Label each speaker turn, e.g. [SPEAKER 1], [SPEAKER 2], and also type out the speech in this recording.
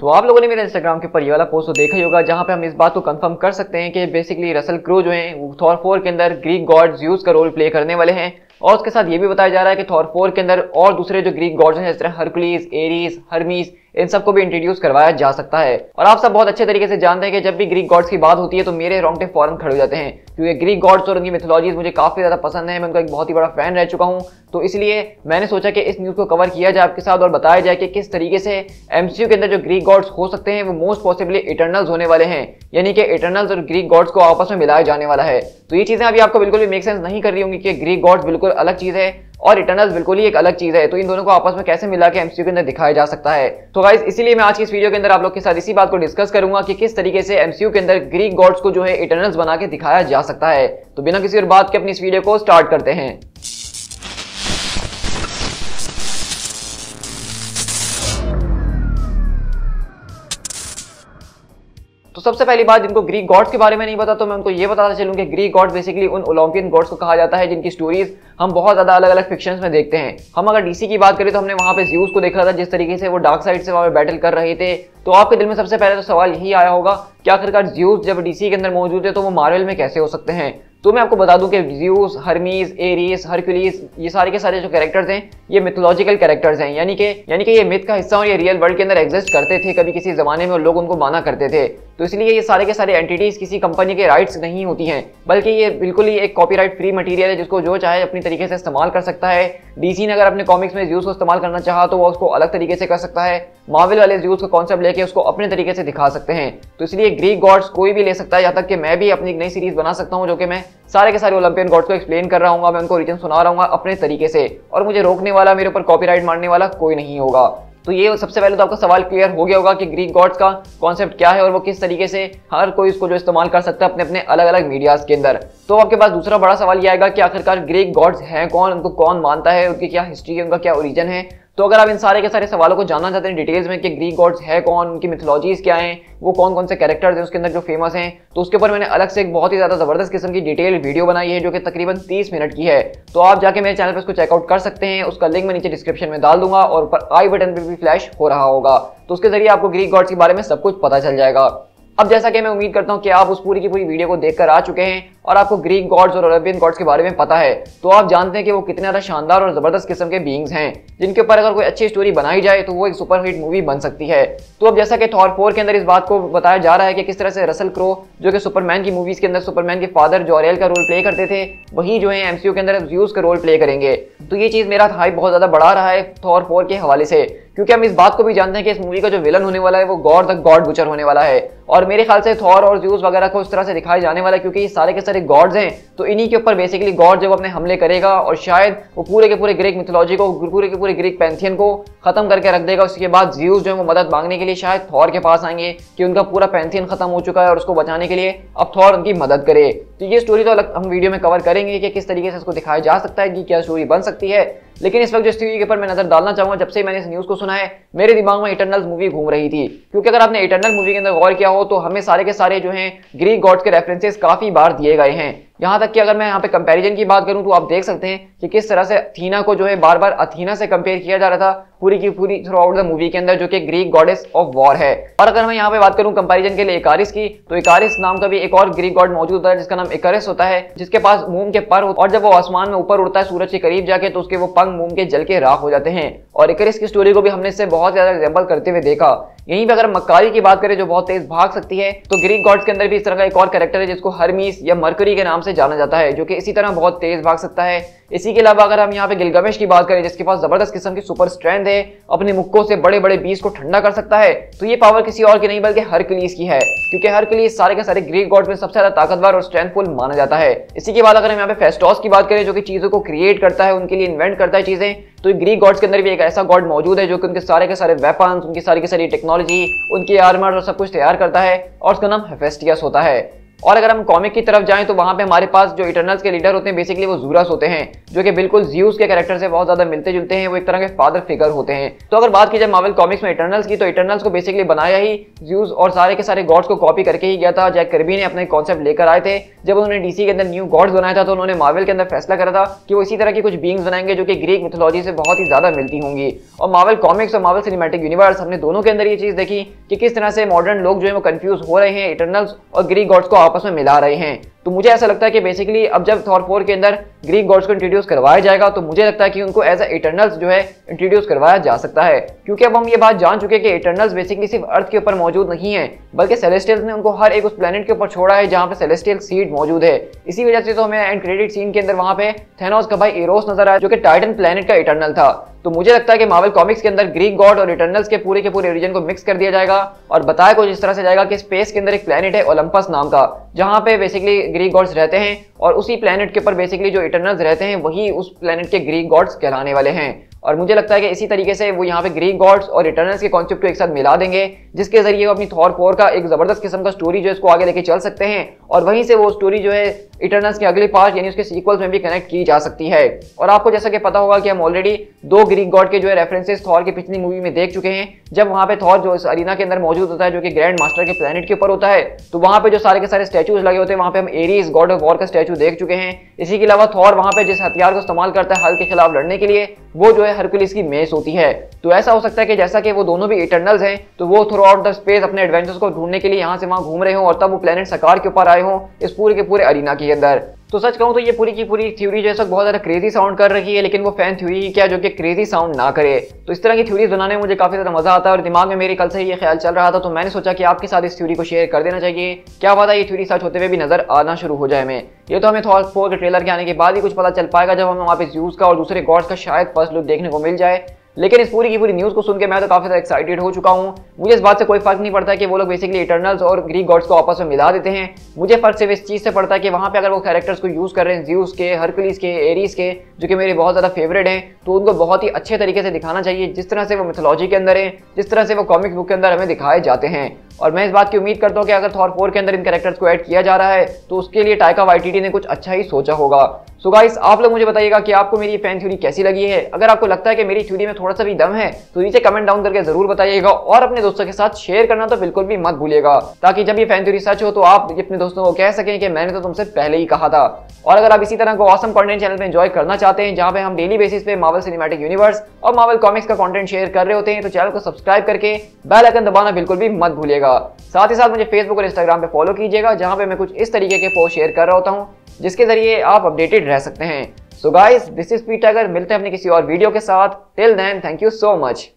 [SPEAKER 1] तो आप लोगों ने मेरे इंस्टाग्राम के ऊपर ये वाला पोस्ट तो देखा ही होगा, जहां पे हम इस बात को कंफर्म कर सकते हैं कि बेसिकली रसल क्रो जो हैं वो थॉर 4 के अंदर ग्रीक गॉड ज़्यूस का रोल प्ले करने वाले हैं। और उसके साथ ये भी बताया जा रहा है कि थॉर 4 के अंदर और दूसरे जो ग्रीक गॉड्स हैं, जैसे हरकुलिस, एरीज, हर्मीस, इन सबको भी इंट्रोड्यूस करवाया जा सकता है। और आप सब बहुत अच्छे तरीके से जानते हैं कि जब भी ग्रीक गॉड्स की बात होती है तो मेरे रोंगटे फौरन खड़े हो जाते हैं, क्योंकि ग्रीक गॉड्स और उनकी मिथोलॉजीज मुझे काफी ज्यादा पसंद है। मैं उनका एक बहुत ही बड़ा फैन रह चुका हूं, तो इसलिए मैंने सोचा कि इस न्यूज को कवर किया जाए आपके साथ और बताया जाए कि किस तरीके से एमसीयू के अंदर जो ग्रीक गॉड्स हो सकते हैं वो मोस्ट पॉसिबली इटर्नल्स होने वाले हैं, यानी कि इटर्नल्स और ग्रीक गॉड्स को आपस में मिलाया जाने वाला है। तो ये चीजें अभी आपको बिल्कुल भी मेक सेंस नहीं कर रही होंगी कि ग्रीक गॉड्स बिल्कुल अलग चीज है और इटर्नल्स बिल्कुल ही एक अलग चीज है, तो इन दोनों को आपस में कैसे मिला के एमसीयू के अंदर दिखाया जा सकता है। तो गाइस इसीलिए मैं आज की इस वीडियो के अंदर आप लोग के साथ इसी बात को डिस्कस करूंगा कि किस तरीके से एमसीयू के अंदर ग्रीक गॉड्स को जो है इटर्नल्स बना के दिखाया जा सकता है। तो बिना किसी और बात के अपनी इस वीडियो को स्टार्ट करते हैं। तो सबसे पहली बात, जिनको ग्रीक गॉड्स के बारे में नहीं पता तो मैं उनको ये बताता चलूं कि ग्रीक गॉड्स बेसिकली उन ओलंपियन गॉड्स को कहा जाता है जिनकी स्टोरीज हम बहुत ज्यादा अलग अलग फिक्शंस में देखते हैं। हम अगर डीसी की बात करें तो हमने वहां पे ज़्यूस को देखा था, जिस तरीके से वो डार्क साइड से वहां पे बैटल कर रहे थे। तो आपके दिल में सबसे पहले तो सवाल यही आया होगा कि आखिरकार ज़्यूस जब डीसी के अंदर मौजूद है तो वो मार्वल में कैसे हो सकते हैं। तो मैं आपको बता दूं कि ज़्यूस, हर्मीस, एरीस, हरकुलिस, ये सारे के सारे जो कैरेक्टर्स हैं ये मिथोलॉजिकल कैरेक्टर्स हैं, यानी कि ये मिथ का हिस्सा और ये रियल वर्ल्ड के अंदर एग्जिस्ट करते थे कभी किसी जमाने में और लोग उनको माना करते थे। तो इसलिए ये सारे के सारे एंटिटीज किसी कंपनी के राइट्स नहीं होती हैं, बल्कि ये बिल्कुल ही एक कॉपीराइट फ्री मटेरियल है जिसको जो चाहे अपनी तरीके से इस्तेमाल कर सकता है। डीसी ने अगर अपने कॉमिक्स में ज़्यूस को इस्तेमाल करना चाहा तो वो उसको अलग तरीके से कर सकता है। मार्वल वाले ज़्यूस का कॉन्सेप्ट लेके उसको अपने तरीके से दिखा सकते हैं। तो इसलिए ग्रीक गॉड्स कोई भी ले सकता है, यहाँ तक कि मैं भी अपनी एक नई सीरीज बना सकता हूँ जो कि मैं सारे के सारे ओलंपियन गॉड्स को एक्सप्लेन कर रहा हूँ, मैं उनको रीजन सुना रहा हूँ अपने तरीके से, और मुझे रोकने वाला, मेरे ऊपर कॉपीराइट मारने वाला कोई नहीं होगा। तो ये सबसे पहले तो आपका सवाल क्लियर हो गया होगा कि ग्रीक गॉड्स का कॉन्सेप्ट क्या है और वो किस तरीके से हर कोई इसको जो इस्तेमाल कर सकता है अपने अपने अलग अलग मीडियाज के अंदर। तो आपके पास दूसरा बड़ा सवाल ये आएगा कि आखिरकार ग्रीक गॉड्स हैं कौन, उनको कौन मानता है, उनकी क्या हिस्ट्री है, उनका क्या ओरिजिन है। तो अगर आप इन सारे के सारे सवालों को जानना चाहते हैं डिटेल्स में कि ग्रीक गॉड्स है कौन, उनकी मिथोलॉजीज क्या हैं, वो कौन कौन से कैरेक्टर्स हैं उसके अंदर जो फेमस हैं, तो उसके ऊपर मैंने अलग से एक बहुत ही ज्यादा जबरदस्त किस्म की डिटेल वीडियो बनाई है जो कि तकरीबन 30 मिनट की है। तो आप जाके मेरे चैनल पर उसको चेकआउट कर सकते हैं, उसका लिंक मैं नीचे डिस्क्रिप्शन में डाल दूंगा और ऊपर आई बटन पर भी फ्लैश हो रहा होगा, तो उसके जरिए आपको ग्रीक गॉड्स के बारे में सब कुछ पता चल जाएगा। अब जैसा कि मैं उम्मीद करता हूं कि आप उस पूरी की पूरी वीडियो को देखकर आ चुके हैं और आपको ग्रीक गॉड्स और ओलंपियन गॉड्स के बारे में पता है, तो आप जानते हैं कि वो कितने ज्यादा शानदार और जबरदस्त किस्म के बीइंग्स हैं जिनके ऊपर अगर कोई अच्छी स्टोरी बनाई जाए तो वो एक सुपरहिट मूवी बन सकती है। तो अब जैसा कि थॉर 4 के अंदर इस बात को बताया जा रहा है कि किस तरह से रसल क्रो जो कि सुपरमैन की मूवीज के अंदर सुपरमैन के फादर जोरेल का रोल प्ले करते थे, वही जो है एमसीयू के अंदर ज़्यूस का रोल प्ले करेंगे। तो ये चीज मेरा हाइप बहुत ज्यादा बढ़ा रहा है थॉर 4 के हवाले से, क्योंकि हम इस बात को भी जानते हैं कि इस मूवी का जो विलन होने वाला है वो गॉड द गॉड बुचर होने वाला है। और मेरे ख्याल से थॉर और ज़्यूस वगैरह को इस तरह से दिखाया जाने वाला है क्योंकि ये सारे के सारे गॉड्स हैं, तो इन्हीं के ऊपर बेसिकली गॉड जब अपने हमले करेगा और शायद वो पूरे के पूरे ग्रीक मिथोलॉजी को, पूरे के पूरे ग्रीक पैंथियन को खत्म करके रख देगा। उसके बाद ज़्यूस जो है वो मदद मांगने के लिए शायद थॉर के पास आएंगे कि उनका पूरा पैंथियन खत्म हो चुका है और उसको बचाने के लिए अब थॉर उनकी मदद करे। तो ये स्टोरी तो अलग हम वीडियो में कवर करेंगे कि किस तरीके से इसको दिखाया जा सकता है कि क्या स्टोरी बन सकती है। लेकिन इस वक्त जो स्टोरी के ऊपर मैं नजर डालना चाहूंगा, जब से मैंने इस न्यूज को सुना है मेरे दिमाग में इटर्नल्स मूवी घूम रही थी, क्योंकि अगर आपने इटर्नल मूवी के अंदर गौर किया हो तो हमें सारे के सारे जो हैं ग्रीक गॉड्स के रेफरेंसेस काफी बार दिए गए हैं। यहाँ तक कि अगर मैं यहाँ पे कंपैरिजन की बात करूं तो आप देख सकते हैं कि किस तरह से अथीना को जो है बार बार अथीना से कंपेयर किया जा रहा था पूरी की पूरी थ्रू आउट द मूवी के अंदर, जो कि ग्रीक गॉडेस ऑफ वॉर है। और अगर मैं यहाँ पे बात करूं कंपैरिजन के लिए इकारिस की, तो इकारिस नाम का भी एक और ग्रीक गॉड मौजूद होता है जिसका नाम इकारिस होता है, जिसके पास मून के पर और जब वो आसमान में ऊपर उड़ता है सूरज के करीब जाके तो उसके वो पंख मून के जल के राख हो जाते हैं। और इकारिस की स्टोरी को भी हमने इससे बहुत ज्यादा एग्जाम्पल करते हुए देखा। यहीं पे अगर मक्कारी की बात करें जो बहुत तेज भाग सकती है, तो ग्रीक गॉड्स के अंदर भी इस तरह का एक और कैरेक्टर है जिसको हर्मीस या मरकरी के नाम से जाना जाता है, जो कि इसी तरह बहुत तेज भाग सकता है। इसी के अलावा अगर हम यहाँ पे गिलगमेश की बात करें जिसके पास जबरदस्त किस्म की सुपर स्ट्रेंथ है, अपने मुक्कों से बड़े बड़े बीज को ठंडा कर सकता है, तो ये पावर किसी और की नहीं बल्कि हरकुलिस की है, क्योंकि हरकुलिस सारे के सारे ग्रीक गॉड्स में सबसे ज्यादा ताकतवर और स्ट्रेंथफुल माना जाता है। इसी के बाद अगर हम यहाँ पे फेस्टोस की बात करें जो कि चीजों को क्रिएट करता है, उनके लिए इन्वेंट करता है चीजें, तो ग्रीक गॉड्स के अंदर भी एक ऐसा गॉड मौजूद है जो कि उनके सारे के सारे वेपन्स, उनकी सारी की सारी टेक्नोलॉजी, उनकी आर्मर और सब कुछ तैयार करता है, और उसका नाम हेफेस्टियस होता है। और अगर हम कॉमिक की तरफ जाएं तो वहां पे हमारे पास जो इटर्नल्स के लीडर होते हैं बेसिकली वो ज़ूरस होते हैं, जो कि बिल्कुल ज़्यूस के कैरेक्टर से बहुत ज्यादा मिलते जुलते हैं। वो एक तरह के फादर फिगर होते हैं। तो अगर बात की जाए मार्वल कॉमिक्स में इटर्नल्स की, तो इटर्नल्स को बेसिकली बनाया ही ज़्यूस और सारे के सारे गॉड्स को कॉपी करके ही गया था। जैक कर्बी ने अपने कॉन्सेप्ट लेकर आए थे। जब उन्होंने डीसी के अंदर न्यू गॉड्स बनाया था तो उन्होंने मार्वल के अंदर फैसला करा था कि वो इसी तरह की कुछ बीइंग्स बनाएंगे जो कि ग्रीक मिथोलॉजी से बहुत ही ज्यादा मिलती होंगी। और मार्वल कॉमिक्स और मार्वल सिनेमैटिक यूनिवर्स, हमने दोनों के अंदर ये चीज देखी कि किस तरह से मॉडर्न लोग जो है वो कंफ्यूज हो रहे हैं, इटर्नल्स और ग्रीक गॉड्स को आपस में मिला रहे हैं। तो मुझे ऐसा लगता है कि बेसिकली अब जब थॉर 4 के अंदर ग्रीक गॉड्स को इंट्रोड्यूस करवाया जाएगा तो मुझे लगता है कि उनको एज ए इटर्नल्स जो है इंट्रोड्यूस करवाया जा सकता है, क्योंकि अब हम ये बात जान चुके हैं कि इटर्नल्स बेसिकली सिर्फ अर्थ के ऊपर मौजूद नहीं है, बल्कि सेलेस्टियल्स ने उनको हर एक उस प्लेनेट के ऊपर छोड़ा है जहां पे सेलेस्टियल सीड मौजूद है। इसी वजह से तो हमें एंड क्रेडिट सीन के अंदर वहां पे थेनोस का भाई एरोस नजर आया, जो कि टाइटन प्लेनेट का इटर्नल था। तो मुझे लगता है कि मार्वल कॉमिक्स के अंदर ग्रीक गॉड और इटर्नल्स के पूरे ओरिजिन को मिक्स कर दिया जाएगा और बताया कुछ इस तरह से जाएगा कि स्पेस के अंदर एक प्लेनेट है ओलंपस नाम का, जहां पे बेसिकली ग्रीक गॉड्स रहते हैं और उसी प्लेनेट के ऊपर बेसिकली जो इटर्नल्स रहते हैं वही उस प्लेनेट के ग्रीक गॉड्स कहलाने वाले हैं। और मुझे लगता है कि इसी तरीके से वो यहाँ पे ग्रीक गॉड्स और इटर्नल्स के कॉन्सेप्ट को एक साथ मिला देंगे, जिसके जरिए वो अपनी थॉर 4 का एक जबरदस्त किस्म का स्टोरी जो है इसको आगे लेके चल सकते हैं और वहीं से वो स्टोरी जो है इटर्नल्स के अगले पार्ट यानी उसके सीक्वल्स में भी कनेक्ट की जा सकती है। और आपको जैसा कि पता होगा कि हम ऑलरेडी 2 ग्रीक गॉड के जो है रेफरेंसेस थॉर की पिछली मूवी में देख चुके हैं। जब वहां पे थॉर जो इस अरीना के अंदर मौजूद होता है जो कि ग्रैंड मास्टर के प्लेनेट के ऊपर होता है, तो वहां पे जो सारे के सारे स्टैचूज लगे होते हैं वहां पे हम एरीज गॉड ऑफ वॉर का स्टैचू देख चुके हैं। इसी के अलावा थॉर वहां पे जिस हथियार को इस्तेमाल करता है हल के खिलाफ लड़ने के लिए, वो जो है हरकुलिस की मेस होती है। तो ऐसा हो सकता है कि जैसा कि वो दोनों भी इटर्नल्स हैं तो वो थ्रू आउट द स्पेस अपने एडवेंचर्स को ढूंढने के लिए यहाँ से वहां घूम रहे हो और तब वो प्लेनेट सकार के ऊपर आए हो इस पूरे के पूरे अरीना के अंदर। तो सच कहूं तो ये पूरी की पूरी थ्योरी जैसा बहुत ज्यादा क्रेजी साउंड कर रही है, लेकिन वो फैन थ्योरी ही क्या जो कि क्रेजी साउंड ना करे। तो इस तरह की थ्योरीज बनाने में मुझे काफी ज्यादा मजा आता है और दिमाग में मेरे कल से ही ये ख्याल चल रहा था, तो मैंने सोचा कि आपके साथ इस थ्योरी को शेयर कर देना चाहिए। क्या पता ये थ्योरी सच होते हुए भी नजर आना शुरू हो जाए हमें। ये तो हमें थॉर 4 के ट्रेलर के आने के बाद ही कुछ पता चल पाएगा, जब हमें वहाँ पे ज़्यूस का और दूसरे गॉड्स का शायद फर्स्ट लुक देखने को मिल जाए। लेकिन इस पूरी की पूरी न्यूज़ को सुन के मैं तो काफी ज्यादा एक्साइटेड हो चुका हूँ। मुझे इस बात से कोई फर्क नहीं पड़ता कि वो लोग बेसिकली इटर्नल्स और ग्रीक गॉड्स को आपस में मिला देते हैं। मुझे फर्क सिर्फ इस चीज से पड़ता है कि वहां पे अगर वो कैरेक्टर्स को यूज कर रहे हैं ज़्यूस के, हरकुलिस के, एरीज के, जो कि मेरे बहुत ज्यादा फेवरेट हैं, तो उनको बहुत ही अच्छे तरीके से दिखाना चाहिए जिस तरह से वो मिथोलॉजी के अंदर है, जिस तरह से वो कॉमिक बुक के अंदर हमें दिखाए जाते हैं। और मैं इस बात की उम्मीद करता हूँ कि अगर थॉर 4 के अंदर इन कैरेक्टर्स को ऐड किया जा रहा है तो उसके लिए टाइका वाइटिटी ने कुछ अच्छा ही सोचा होगा। सो गाइस, आप लोग मुझे बताइएगा कि आपको मेरी फैन थ्योरी कैसी लगी है। अगर आपको लगता है कि मेरी थ्योरी में थोड़ा सा भी दम है तो नीचे कमेंट डाउन करके जरूर बताइएगा और अपने दोस्तों के साथ शेयर करना तो बिल्कुल भी मत भूलिएगा, ताकि जब ये फैन थ्योरी सच हो तो आप अपने दोस्तों को कह सकें कि मैंने तो तुमसे पहले ही कहा था। और अगर आप इसी तरह को ऑसम कंटेंट चैनल में एंजॉय करना चाहते हैं जहां पे हम डेली बेसिस पे मार्वल सिनेमैटिक यूनिवर्स और मार्वल कॉमिक्स का कंटेंट शेयर कर रहे होते हैं, तो चैनल को सब्सक्राइब करके बेल आइकन दबाना बिल्कुल भी मत भूलिएगा। साथ ही साथ मुझे फेसबुक और इंस्टाग्राम पे फॉलो कीजिएगा जहां पे मैं कुछ इस तरीके के पोस्ट शेयर कर रहा होता हूं जिसके जरिए आप अपडेटेड रह सकते हैं। So guys, this is Pete Tiger. मिलते हैं अपने किसी और वीडियो के साथ। Till then, thank you so much.